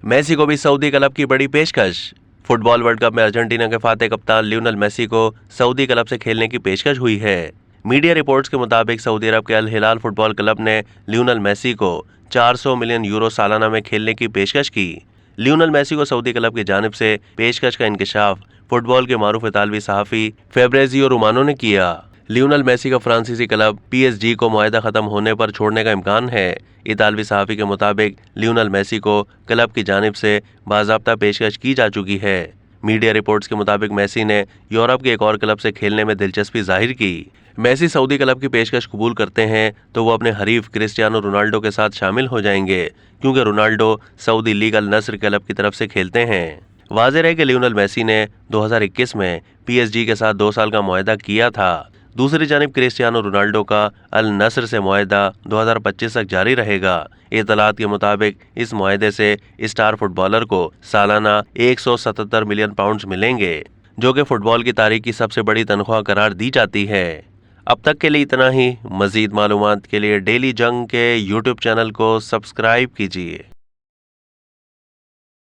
Messi को भी Saudi club की बड़ी पेशकश। फुटबॉल वर्ल्ड कप में अर्जेंटीना के फाते कप्तान लियोनेल मेसी को सऊदी क्लब से खेलने की पेशकश हुई है। मीडिया रिपोर्ट्स के मुताबिक सऊदी अरब के अल हिलाल फुटबॉल क्लब ने लियोनेल मेसी को 400 मिलियन यूरो सालाना में खेलने की पेशकश की। लियोनेल मेसी को सऊदी क्लब की जानिब से पेशकश का इंकशाफ फुटबॉल के मारूफ इतालवी सहाफ़ी फेब्रेजियो रोमानो ने किया। लियोनेल मेसी का फ्रांसीसी क्लब PSG को मुआहदा खत्म होने पर छोड़ने का इम्कान है। इतालवी सहाफ़ी के मुताबिक लियोनेल मेसी को क्लब की जानिब से बाज़ाब्ता पेशकश की जा चुकी है। मीडिया रिपोर्ट्स के मुताबिक मेसी ने यूरोप के एक और क्लब से खेलने में दिलचस्पी जाहिर की। मेसी सऊदी क्लब की पेशकश कबूल करते हैं तो वो अपने हरीफ क्रिस्टियानो रोनाल्डो के साथ शामिल हो जाएंगे, क्योंकि रोनाल्डो सऊदी लीग अल नस्र क्लब की तरफ से खेलते हैं। वाज़ेह है कि लियोनेल मेसी ने 2021 में PSG के साथ 2 साल का मुआहदा किया था। दूसरी जानिब क्रिस्टियानो रोनाल्डो का अल नस्र से मुआहदा 2025 तक जारी रहेगा। इत्तलात के मुताबिक इस मुआहदे से स्टार फुटबॉलर को सालाना 177 मिलियन पाउंड मिलेंगे, जो कि फुटबॉल की तारीख की सबसे बड़ी तनख्वाह करार दी जाती है। अब तक के लिए इतना ही। मज़ीद मालूमात के लिए डेली जंग के YouTube चैनल को सब्सक्राइब कीजिए।